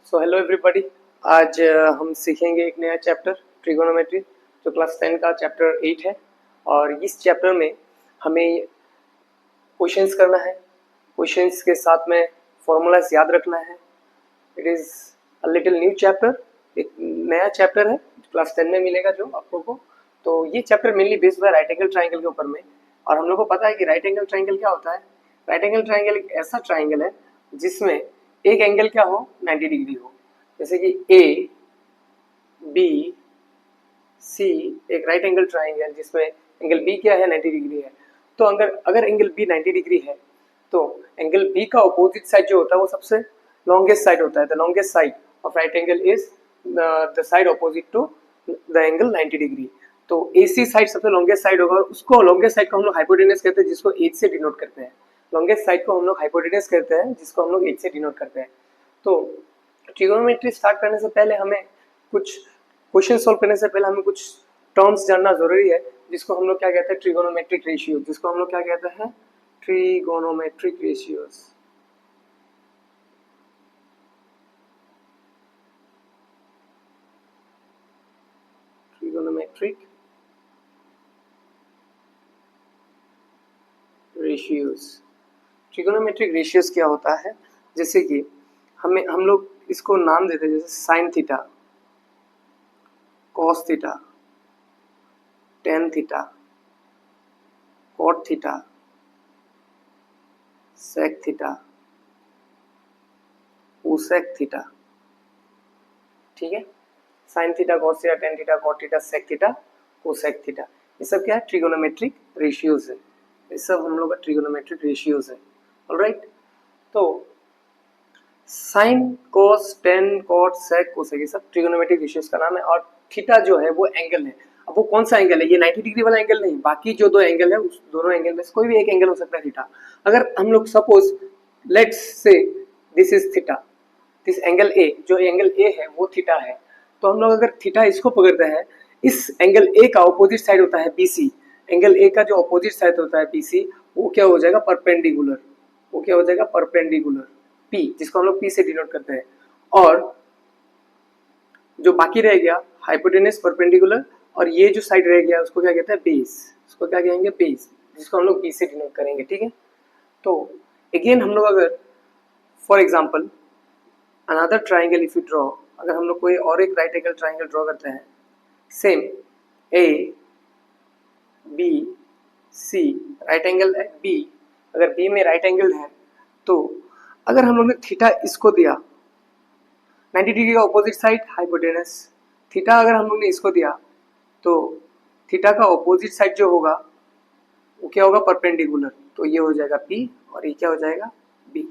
So hello everybody. आज हम सीखेंगे एक नया चैप्टर ट्रिगोनोमेट्री, जो क्लास 10 का चैप्टर 8 है। और इस चैप्टर में हमें क्वेश्चंस करना है, क्वेश्चंस के साथ में फॉर्मूलाज याद रखना है। It is a little new chapter, एक नया चैप्टर है क्लास 10 में मिलेगा जो आपको को। तो ये चैप्टर मेनली बेस्ड है राइट एंगल ट्राइंगल के ऊपर में। और हम लोग को पता है कि राइट एंगल ट्राइंगल क्या होता है। राइट एंगल ट्राइंगल एक ऐसा ट्राइंगल है जिसमें एक एंगल क्या हो, 90 डिग्री हो। जैसे कि ए बी सी एक राइट एंगल ट्राइंगल जिसमें एंगल बी क्या है, 90 डिग्री है। तो अगर एंगल बी 90 डिग्री है तो एंगल बी का अपोजिट साइड जो होता है वो सबसे लॉन्गेस्ट साइड होता है। The longest side of right angle is the side opposite to the angle 90 degree. तो AC साइड सबसे लॉन्गेस्ट साइड होगा, उसको लॉन्गेस्ट साइड को हम लोग हाइपोटेनस कहते हैं, जिसको H से डिनोट करते हैं। लॉन्गेस्ट साइड को हम लोग हाइपोटेनस कहते हैं, जिसको हम लोग H से डिनोट करते हैं। तो ट्रिगोनोमेट्री स्टार्ट करने से पहले हमें कुछ क्वेश्चन सॉल्व करने से पहले हमें कुछ टर्म्स जानना जरूरी है, जिसको हम लोग क्या कहते हैं, ट्रिगोनोमेट्रिक रेशियो। जिसको हम लोग क्या कहते हैं, trigonometric ratios. Trigonometric ratios. Trigonometric ratios क्या होता है, जैसे कि हम लोग इसको नाम देते हैं, जैसे sine theta, cos theta, tan theta, cot theta, sec theta, cosec theta. ठीक है, sine theta, cos theta, tan theta, cot theta, sec theta, cosec theta, ये सब क्या है, ट्रिगोनोमेट्रिक रेशियोज है। ये सब हम लोग का ट्रिगोनोमेट्रिक रेशियोज है। ऑलराइट, तो साइन, कॉस, टेन, कॉट, सेक, कोसेक, ये सब ट्रिगोनोमेट्रिक रेशियोज का नाम है। और थीटा जो है वो एंगल है। अब वो कौन सा एंगल है, ये 90 डिग्री वाला एंगल नहीं, बाकी जो दो एंगल है उस दोनों एंगल में से कोई भी एक एंगल हो सकता है थीटा। अगर हम लोग suppose let's say this is theta, this angle A, जो एंगल ए है वो थीटा है। तो हम लोग अगर थीटा इसको पकड़ते हैं, इस एंगल ए का ऑपोजिट साइड होता है BC। एंगल ए का जो ऑपोजिट साइड होता है BC, वो क्या हो जाएगा, परपेंडिकुलर। वो क्या हो जाएगा, परपेंडिकुलर, P, जिसको हम लोग P से डिनोट करते हैं। और जो बाकी रह गया हाइपोटेनस, परपेंडिकुलर, और ये जो साइड रह गया उसको क्या कहते हैं, बेस। उसको क्या कहेंगे, बेस, जिसको हम लोग P से डिनोट करेंगे। ठीक है, तो अगेन हम लोग अगर for example another triangle if you draw, अगर हम लोग कोई और एक राइट एंगल ट्राइंगल ड्रॉ करते हैं, same A B C, right angle है B, अगर B में राइट एंगल है तो अगर हम लोग ने थीटा इसको दिया, 90 डिग्री का ऑपोजिट साइड हाइपोटेनस, थीटा अगर हम लोग ने इसको दिया तो थीटा का ऑपोजिट साइड जो होगा वो क्या होगा, परपेंडिकुलर। तो ये हो जाएगा P और ये क्या हो जाएगा, B।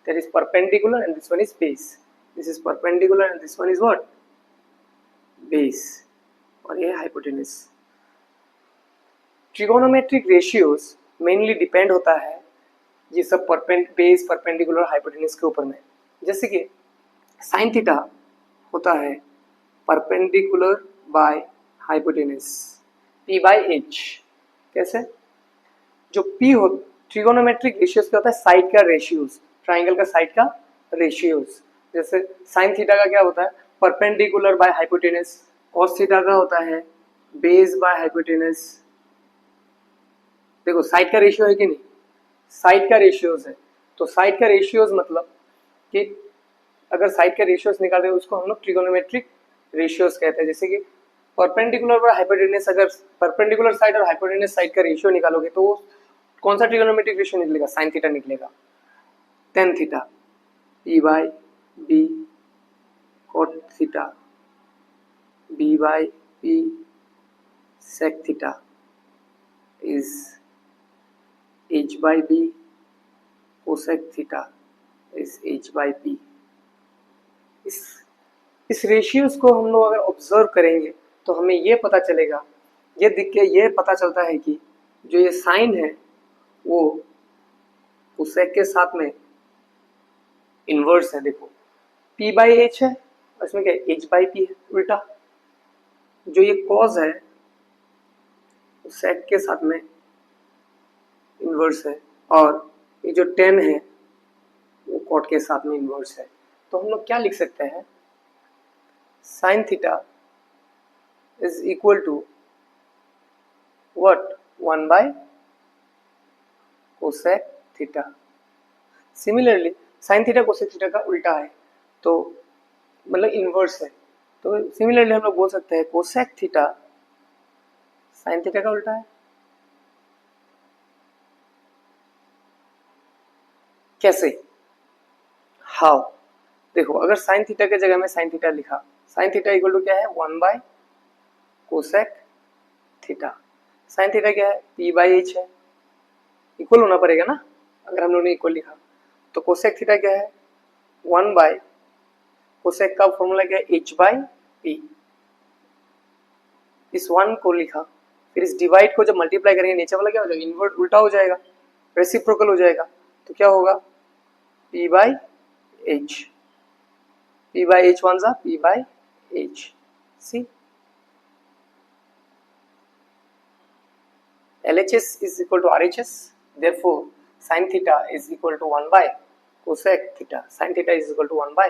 That is perpendicular and this one is base. This is perpendicular and this one is what, base, और ये hypotenuse. Trigonometric ratios mainly depend होता है ये सब बेस, परपेंडिकुलर, हाइपोटेनस के ऊपर में। जैसे कि साइन थीटा होता है perpendicular by hypotenuse, P by H। कैसे, जो P हो, ट्रिगोनोमेट्रिक रेशियोज क्या होता है, साइड का रेशियोज, ट्राइंगल का साइड का रेशियोज। जैसे साइन थीटा का क्या होता है, perpendicular by hypotenuse. Cos theta का होता है बेस बाय हाइपोटेनस। देखो साइड का रेशियो है कि नहीं, साइड का रेशियोज है। तो साइड का रेशियोज मतलब कि अगर साइड का रेशियोज निकाले उसको हम लोग ट्रिगोनोमेट्रिक रेशियोज कहते हैं। जैसे कि परपेंडिकुलर और हाइपोटेनस, अगर परपेंडिकुलर साइड और हाइपोटेनस साइड का रेशियो निकालोगे तो वो कौन सा ट्रिगोनोमेट्रिक रेशियो निकलेगा, साइन थीटा निकलेगा। Tan theta P by B, cot theta B by P, sec theta is H by B, cosec theta is H by P। इस रेशियोज को हम लोग अगर ऑब्जर्व करेंगे तो हमें ये पता चलेगा, ये दिख के ये पता चलता है कि जो ये साइन है वो कोसेक के साथ में इन्वर्स है। देखो P बाई H है, इसमें क्या H बाई P है, उल्टा। जो ये कॉज है सेक के साथ में इन्वर्स है, और ये जो टेन है वो कॉट के साथ में इन्वर्स है। तो हम लोग क्या लिख सकते हैं, sine theta is equal to what, 1 by cosec theta. Similarly sine theta cosec theta का उल्टा है, तो मतलब इनवर्स है, तो सिमिलरली हम लोग बोल सकते हैं कोसेक थीटा साइन थीटा का उल्टा है। कैसे, हाउ, देखो अगर साइन थीटा के जगह में साइन थीटा लिखा, साइन थीटा इक्वल टू क्या है, 1 by cosec theta. Sine theta क्या है, पी बाई एच है, इक्वल होना पड़ेगा ना, अगर हम लोगों ने इक्वल लिखा तो कोसेक थीटा क्या है, 1 बाय कोसेक का फॉर्मूला क्या है, एच बाई पी। इस 1 को लिखा, फिर इस डिवाइड को जब मल्टीप्लाई करेंगे नीचे वाला क्या हो जाएगा, इन्वर्ट उल्टा हो जाएगा, रेसिप्रोकल हो जाएगा, तो क्या होगा, p by H, p by H वन सा p by H, see LHS is equal to RHS, therefore sin theta is equal to 1 by cosec theta, sin theta is equal to 1 by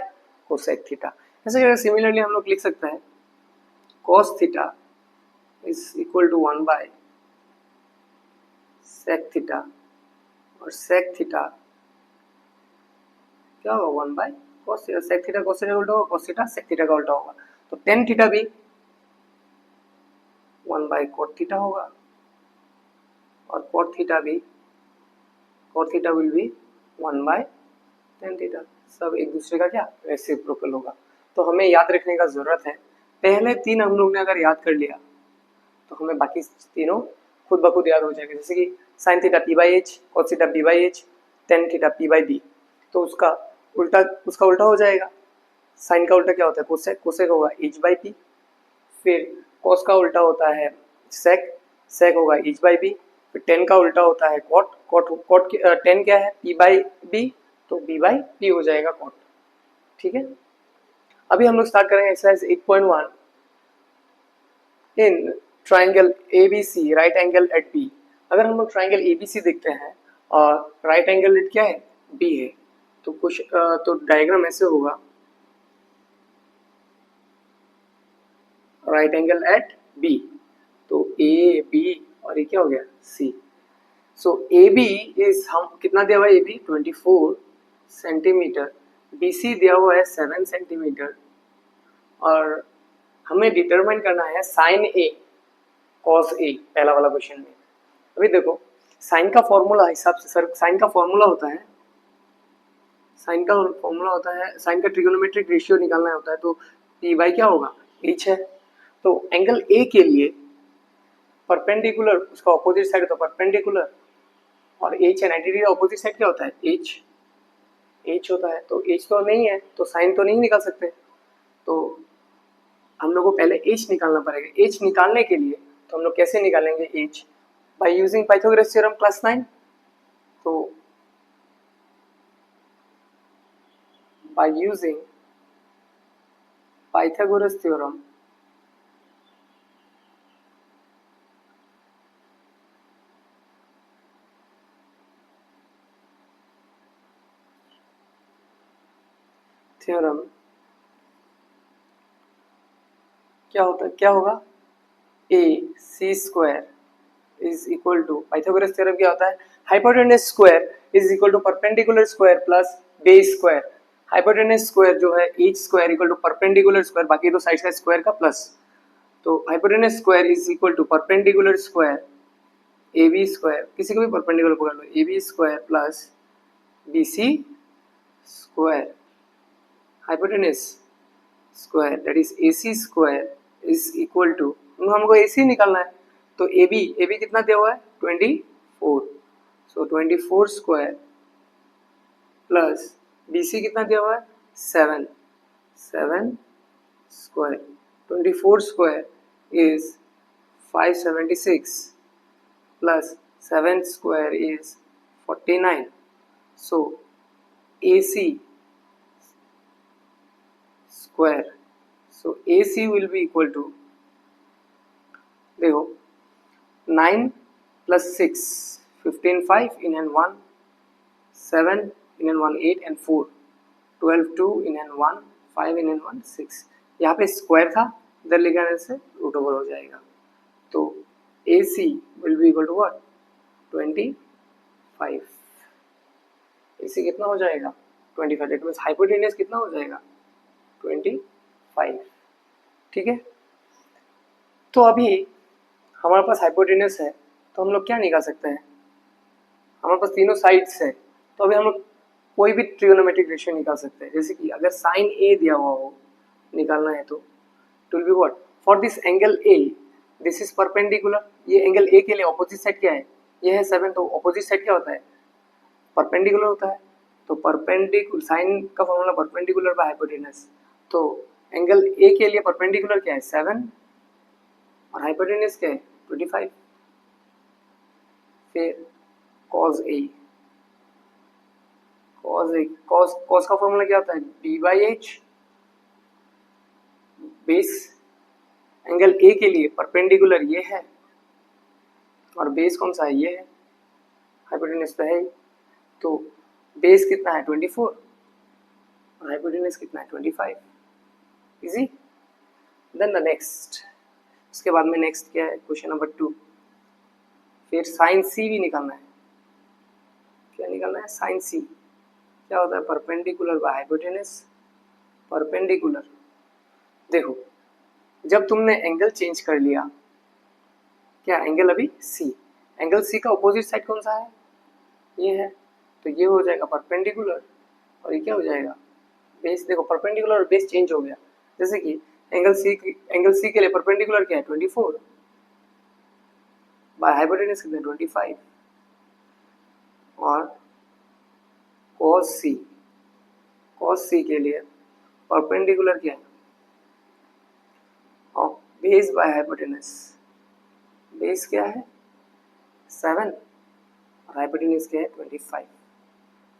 cosec theta। ऐसे similarly हम लोग लिख सकते हैं cos theta is equal to 1 by sec theta, और sec theta क्या होगा, 1 by cos theta, sec theta cos theta का उल्टा होगा, cos theta sec theta का उल्टा होगा, तो tan theta भी 1 by cot theta होगा, और cot theta भी, cot theta will be 1 by tan theta, सब एक दूसरे का क्या, रेसिप्रोकल होगा। तो हमें याद रखने का जरूरत है, पहले 3 हम लोग ने अगर याद कर लिया तो हमें बाकी तीनों खुद ब खुद याद हो जाएंगे, जैसे कि sine theta P by H, cos theta P by H, tan theta P by B, तो उसका उल्टा हो जाएगा। साइन का उल्टा क्या होता है, कोसेक, कोसेक होगा एच बाई पी, फिर कॉस का उल्टा होता है सेक, सेक होगा एच बाई बी, फिर टेन का उल्टा होता है कॉट, कॉट टेन क्या है, पी बाई बी, तो बी बाई पी हो जाएगा कॉट। ठीक है, अभी हम लोग स्टार्ट करेंगे exercise 8.1 in triangle ABC right angle at B. अगर हम लोग ट्राइंगल ABC देखते हैं और राइट एंगल एट क्या है, बी है, तो कुछ तो डायग्राम ऐसे होगा, राइट एंगल एट बी, तो ए बी और ये क्या हो गया, सी। सो ए बी इज, हम कितना दिया हुआ है, A B 24 centimetre, B C दिया हुआ है 7 सेंटीमीटर, और हमें डिटरमाइन करना है साइन ए कॉस ए, पहला वाला क्वेश्चन में। अभी देखो साइन का फॉर्मूला हिसाब से, सर साइन का फॉर्मूला होता है, साइन का ट्रिगोनोमेट्रिक रेशियो निकालना होता है, तो पी बाई क्या होगा, एच है। तो एंगल ए के लिए परपेंडिकुलर, उसका ऑपोजिट साइड तो परपेंडिकुलर, और एच है 90 डिग्री, ऑपोजिट साइड क्या होता है, एच होता है, तो एच तो नहीं है तो साइन तो नहीं निकाल सकते, तो हम लोग को पहले एच निकालना पड़ेगा। एच निकालने के लिए तो हम लोग कैसे निकालेंगे H, by using Pythagoras theorem class 9, तो बाय यूजिंग पाइथागोरस थ्योरम क्या होगा, A C square is equal to, Pythagoras theorem क्या होता है, hypotenuse square is equal to perpendicular square plus base square. Hypotenuse square जो है H square equal to perpendicular square, बाकी दो साइड का स्क्वायर का प्लस, तो hypotenuse square is equal to perpendicular square A B square, किसी को भी परपेंडिकुलर पकड़ लो, A B square plus B C square, hypotenuse square that is A C square is equal to, हमको A सी निकालना है, तो ए बी कितना दिया हुआ है 24, सो 24 स्क्वायर प्लस बी सी कितना दिया हुआ है 7 square, 24 square is 576 plus 7 square is 49, so AC square, so AC will be equal to, देखो 9 plus 6 15, 5 in and 1 7 in and 1 8 and 4 12 2 in an 1 5 in an 1 6, यहाँ पे स्क्वायर था, इधर लेके आने से रूट ओवर हो जाएगा। तो AC will be equal to what 25। AC कितना हो जाएगा 25, दैट मींस हाइपोटेन्यूज कितना हो जाएगा 25। ठीक है, तो अभी हमारे पास हाइपोटेन्यूज है, तो हम लोग क्या निकाल सकते हैं, हमारे पास तीनों साइड्स है, तो अभी हम लोग कोई भी ट्रिगोनोमेट्रिक रेशियो निकाल सकते हैं। जैसे कि अगर साइन ए दिया हुआ हो निकालना है तो it will be what for this angle A, this is perpendicular, ये एंगल ए के लिए ऑपोजिट साइड क्या है, ये है 7, तो ऑपोजिट साइड क्या होता है परपेंडिकुलर होता है। तो परपेंडिकुलर साइन का फॉर्मूला परपेंडिकुलर बाय हाइपोटेन्यूज, तो एंगल ए के लिए परपेंडिकुलर क्या है 7 और हाइपोटेन्यूज क्या है 25। फिर cos A, cos का फॉर्मूला क्या होता है b/h, बेस एंगल ए के लिए परपेंडिकुलर ये है और बेस कौन सा है ये है, हाइपोटेन्यूज तो है ही, तो बेस कितना है 24 और हाइपोटेन्यूज कितना है 25। इजी। देन द नेक्स्ट, उसके बाद में नेक्स्ट क्या है क्वेश्चन नंबर 2, फिर साइन सी भी निकालना है। क्या निकालना है साइन सी, क्या होता है परपेंडिकुलर बाय हाइपोटेन्यूज, परपेंडिकुलर। देखो जब तुमने एंगल चेंज कर लिया, क्या एंगल अभी सी, एंगल सी का ऑपोजिट साइड कौन सा है ये है, तो ये हो जाएगा परपेंडिकुलर और ये क्या हो जाएगा बेस। देखो परपेंडिकुलर और बेस चेंज हो गया, जैसे कि एंगल सी के लिए परपेंडिकुलर क्या है 24 बाय हाइपोटेन्यूज कितना 25 और cos C के लिए परपेंडिकुलर क्या है और बेस बाय हाइपोटेन्यूज, बेस क्या है 7 और हाइपोटेन्यूज क्या है 25।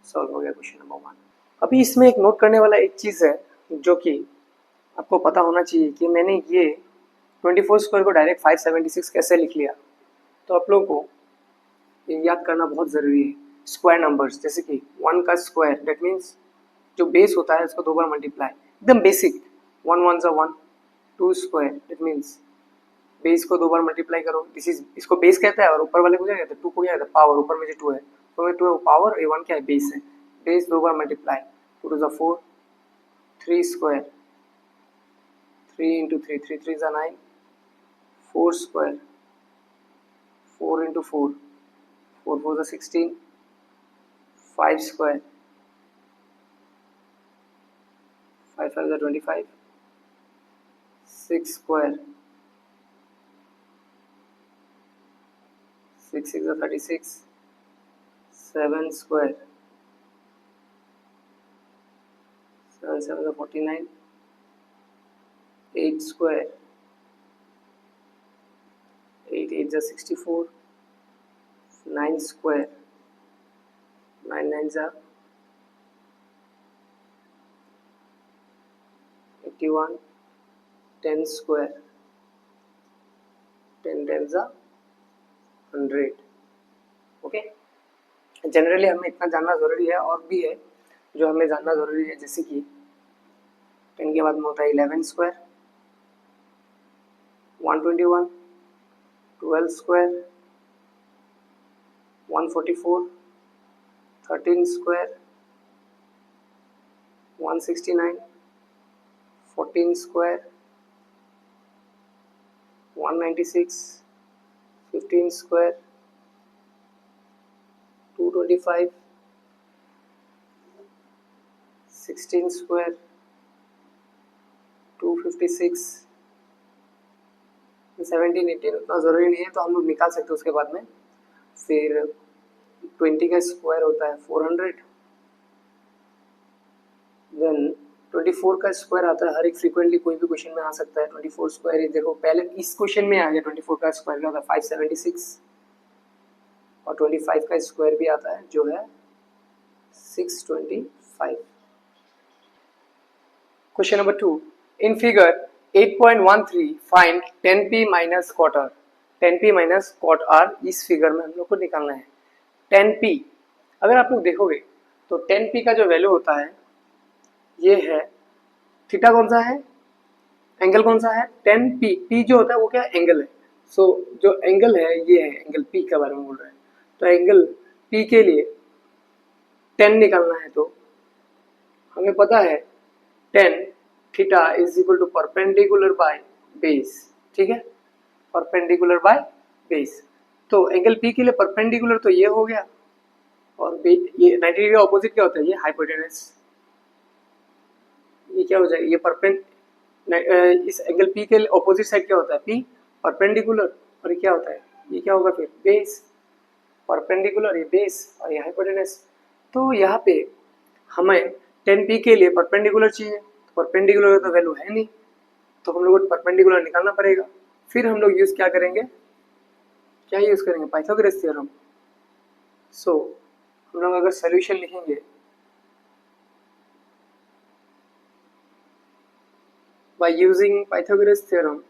सॉल्व हो गया क्वेश्चन नंबर 1। अभी इसमें एक नोट करने वाला एक चीज़ है जो कि आपको पता होना चाहिए कि मैंने ये 24 स्क्वायर को डायरेक्ट 576 कैसे लिख लिया, तो आप लोगों को ये याद करना बहुत ज़रूरी है। स्क्वायर नंबर्स जैसे कि 1 का स्क्वायर दैट मीन्स जो बेस होता है उसको 2 बार मल्टीप्लाई, एकदम basic 1 1 = 1, 2 square that means base को 2 बार मल्टीप्लाई करो, दिस इज इसको बेस कहता है और ऊपर वाले को क्या कहता है 2 को क्या कहता है पावर, ऊपर में जो 2 है तो में 2 है पावर, ये 1 क्या है बेस है, बेस 2 बार multiply 2 2 = 4, 3 square 3 × 3 3 3 = 9, 4 square 4 × 4 4 4 = 16, 5 square 5 5 = 25, 6 square 6 6 = 36, 7 square 7 7 = 49, 8 square 8 8 = 64, 9 square 9 9 = 81, 10 square 10 10 = 100। Okay, generally हमें इतना जानना ज़रूरी है, और भी है जो हमें जानना ज़रूरी है, जैसे कि 10 के बाद में होता है 11 square 121, 12 square 144, 13 square 169, 14 square 196, 15 square 225, 16 square 256, 17 18 उतना ज़रूरी नहीं है तो हम लोग निकाल सकते हैं उसके बाद में। फिर 20 का स्क्वायर होता है 400, देन 24 का स्क्वायर आता है, हर एक फ्रीक्वेंटली कोई भी क्वेश्चन में आ सकता है 24 स्क्वायर। देखो पहले इस क्वेश्चन में आ गया 24 का स्क्वायर क्या होता है 576, और 25 का स्क्वायर भी आता है जो है 625। Question number 2, in figure 8.13 find 10p minus cot R, 10p minus cot R इस फिगर में हम लोग को निकालना है। 10p अगर आप लोग देखोगे तो 10p का जो वैल्यू होता है ये है थीटा कौन सा है, एंगल कौन सा है, tan p, p जो होता है वो क्या एंगल है। सो जो एंगल है ये है एंगल p के बारे में बोल रहे हैं। तो एंगल p के लिए tan निकालना है तो हमें पता है tan theta is equal to perpendicular by base, ठीक है, परपेंडिकुलर बाय बेस। तो एंगल p के लिए परपेंडिकुलर तो ये हो गया, और ये 90 डिग्री ऑपोजिट क्या होता है, ये हाइपोटेनस। ये क्या हो जाएगा, ये इस एंगल p के ऑपोजिट साइड क्या होता है, p परपेंडिकुलर, और ये क्या होता है, ये क्या होगा फिर बेस, परपेंडिकुलर ये बेस और ये हाइपोटेनस। तो यहाँ पे हमें tan p के लिए परपेंडिकुलर चाहिए, तो परपेंडिकुलर तो वैल्यू है नहीं, तो हम लोग को परपेंडिकुलर निकालना पड़ेगा। फिर हम लोग यूज क्या करेंगे, क्या यूज करेंगे, पाइथागोरस थ्योरम। सो हम लोग अगर सोल्यूशन लिखेंगे by using Pythagoras theorem,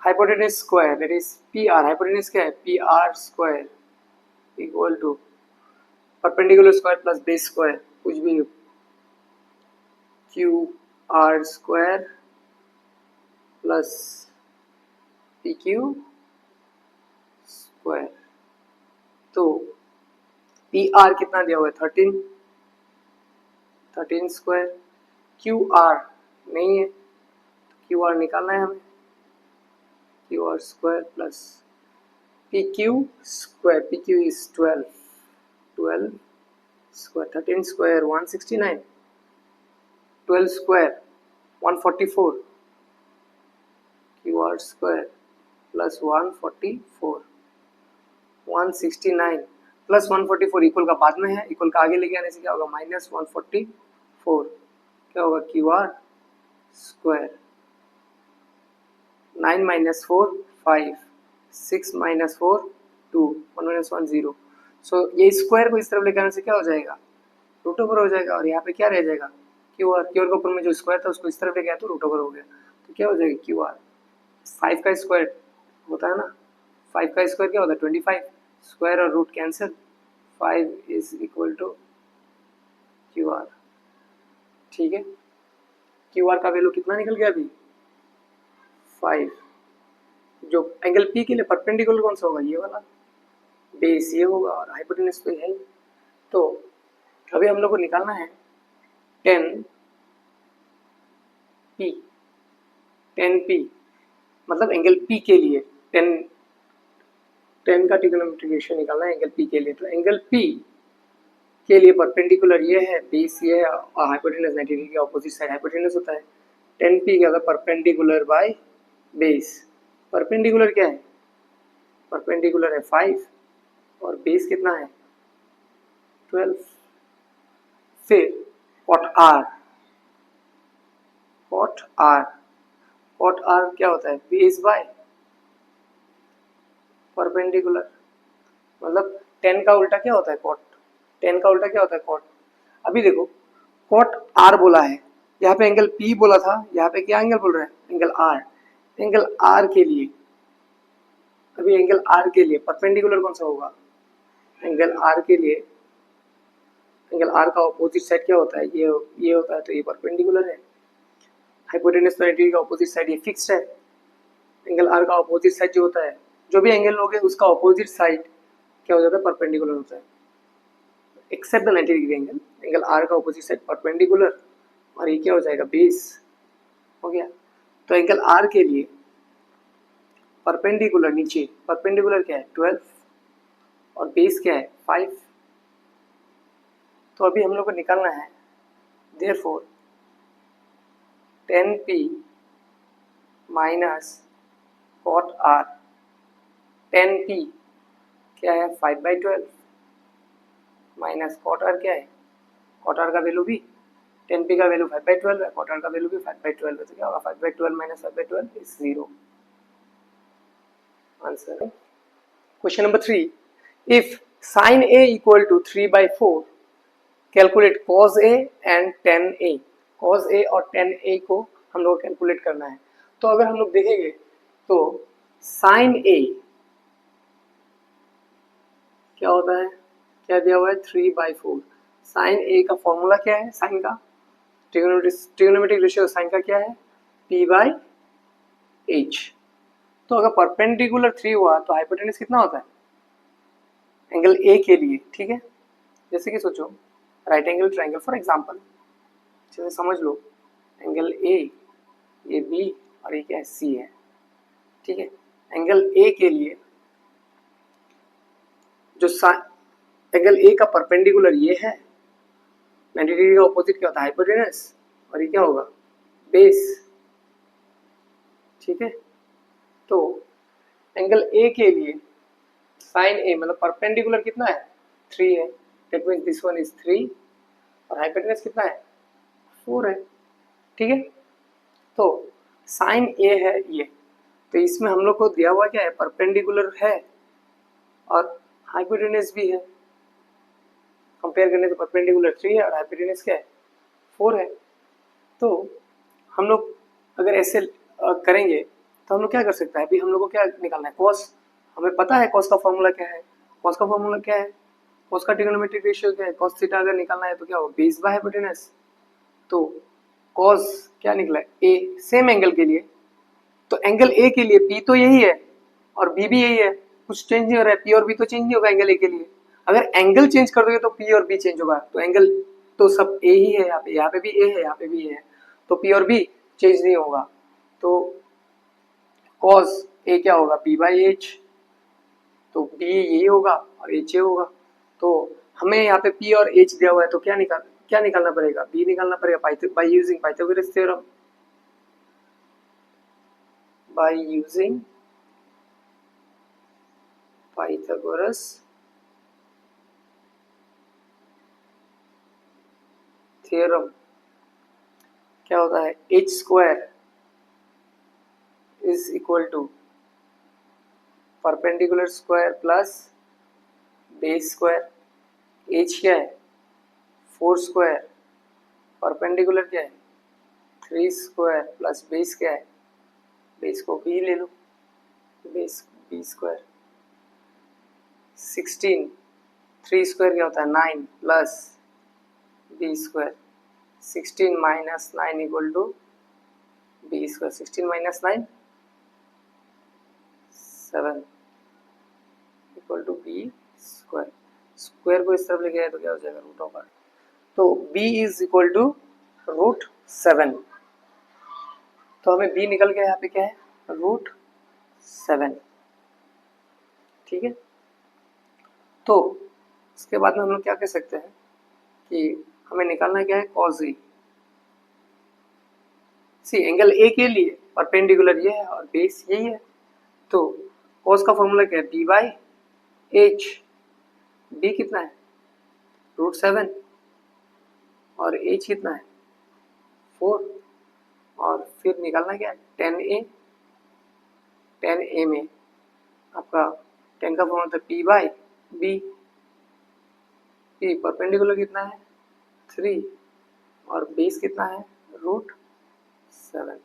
hypotenuse square that is PR, hypotenuse क्या है PR square equal to perpendicular square plus base square, कुछ भी QR square plus PQ square। तो PR कितना दिया हुआ है 13, 13 स्क्वायर, QR नहीं है, QR निकालना है हमें, QR square plus PQ square, PQ is 12, 12 square, 13 square 169, 12 square 144, QR square plus 144, 169 plus 144 equal का बाद में है, इक्वल का आगे लेके आने से क्या होगा माइनस 144, क्या होगा QR square, 9 minus 4 5, 6 minus 4 2, 1 minus 1 0। सो ये स्क्वायर को इस तरफ लेकर आने से क्या हो जाएगा रूट ओवर हो जाएगा, और यहाँ पे क्या रह जाएगा QR, QR के ऊपर में जो स्क्वायर था उसको इस तरफ लेके आया तो रूट ओवर हो गया, तो क्या हो जाएगा QR 5 का स्क्वायर होता है ना, 5 का स्क्वायर क्या होता है 25, स्क्वायर और root cancel, 5 is equal to QR, ठीक है। QR का वैल्यू कितना निकल गया अभी 5। जो एंगल P के लिए परपेंडिकुलर कौन सा होगा, ये वाला बेस ये होगा, और हाइपोटेनस तो है ही। तो अभी हम लोग को निकालना है tan P मतलब एंगल P के लिए tan का ट्रिग्नोमेट्रिक रेशियो निकालना है एंगल P के लिए। तो एंगल P के लिए परपेंडिकुलर ये है, बेस ये है, और हाइपोटेनस 90 डिग्री के ऑपोजिट साइड हाइपोटेनस होता है। tan P क्या होता है परपेंडिकुलर बाय बेस, परपेंडिकुलर क्या है, परपेंडिकुलर है 5 और बेस कितना है 12। फिर cot r, cot r क्या होता है बेस बाय परपेंडिकुलर, मतलब tan का उल्टा क्या होता है cot, tan का उल्टा क्या होता है cot। अभी देखो cot r बोला है, यहाँ पे एंगल P बोला था, यहाँ पे क्या एंगल बोल रहा है एंगल R। एंगल R के लिए, अभी एंगल R के लिए परपेंडिकुलर कौन सा होगा, एंगल R के लिए एंगल R का ऑपोजिट साइड क्या होता है, ये होता है, तो ये परपेंडिकुलर है। हाइपोटेनस 90 डिग्री का ऑपोजिट साइड ये फिक्स्ड है, एंगल R का ऑपोजिट साइड जो होता है, जो भी एंगल लोगे उसका ऑपोजिट साइड क्या हो जाता है परपेंडिकुलर होता है, except the 90 degree angle, angle R का ऑपोजिट साइड परपेंडिकुलर, और ये क्या हो जाएगा बेस हो गया। तो एंगल R के लिए परपेंडिकुलर नीचे परपेंडिकुलर क्या है 12 और बेस क्या है 5। तो अभी हम लोग को निकालना है therefore tan P minus cot R, tan P क्या है 5/12 माइनस cot R क्या है, cot R का वैल्यू भी tan P का वैल्यू 5/12 है, cot R का वैल्यू भी 5/12 है, तो क्या होगा 5/12 माइनस 5/12 इज 0। आंसर है question number 3, if sin A equal to 3/4 calculate cos A and tan A, cos A और tan A को हम लोग कैलकुलेट करना है। तो अगर हम लोग देखेंगे तो sin A क्या होता है, क्या दिया हुआ है 3/4। sin A का फॉर्मूला क्या है, साइन का ट्रिगोनोमेट्रिक रेशियो साइन का क्या है P/H। तो अगर परपेंडिकुलर 3 हुआ तो हाइपोटेनस कितना होता है एंगल A के लिए, ठीक है। जैसे कि सोचो right angle triangle for example, जैसे समझ लो एंगल A, ये B और ये क्या है C है, ठीक है। एंगल A के लिए जो एंगल A का परपेंडिकुलर ये है 90 डिग्री का ऑपोजिट क्या होता है हाइपोटेनस, और ये क्या होगा बेस, ठीक है। तो एंगल A के लिए साइन A मतलब परपेंडिकुलर कितना है 3 है, that means this one is 3 और हाइपोटेनस कितना है 4 है, ठीक है। तो साइन A है ये, तो इसमें हम लोग को दिया हुआ क्या है परपेंडिकुलर है और हाइपोटेनस भी है। कंपेयर करने से परपेंडिकुलर 3 है और हाइपोटेनस क्या है 4 है। तो हम लोग अगर ऐसे करेंगे तो हम लोग क्या कर सकते हैं, अभी हम लोग को क्या निकालना है cos, हमें पता है cos का फॉर्मूला क्या है, cos का फॉर्मूला क्या है, cos का ट्रिगोनोमेट्रिक रेशियो क्या है, cos थीटा अगर निकालना है तो क्या होगा बेस बाय हाइपोटेनस। तो cos क्या निकला है a, सेम एंगल के लिए, तो एंगल a के लिए p तो यही है और b भी यही है, कुछ चेंज नहीं हो रहा है, p और b तो चेंज नहीं होगा एंगल a के लिए। अगर एंगल चेंज कर दोगे तो p और b चेंज होगा, तो एंगल तो सब a ही है, यहाँ पे भी a है, यहाँ पे भी a है, तो p और b चेंज नहीं होगा। तो cos a क्या होगा p/h, तो b यही होगा और h ये होगा। तो हमें यहाँ पे p और h दिया हुआ है, तो क्या निकालना पड़ेगा b निकालना पड़ेगा by using Pythagoras theorem, by using Pythagoras theorem. क्या होता है h² is equal to perpendicular square plus base square, h क्या है 4², परपेंडिकुलर क्या है 3² प्लस बेस क्या है, बेस को b ले लो, बेस b², 16, 3² क्या होता है 9 plus b², 16 minus 9 equal to b², 16 minus 9 7 equal to b², square को इस तरफ लेके आए तो क्या हो जाएगा रूट ओवर, तो b इज इक्वल टू √7। तो हमें b निकल गया यहाँ पे क्या है √7, ठीक है। तो इसके बाद में हम लोग क्या कह सकते हैं कि हमें निकालना क्या है cos A। See angle A के लिए परपेंडिकुलर ये है और बेस यही है, तो cos का फॉर्मूला क्या है b/h, b कितना है √7 और h कितना है 4, और फिर निकालना क्या है tan A, tan A में आपका tan का फॉर्मूला था p/b, p परपेंडिकुलर कितना है 3 और बेस कितना है √7।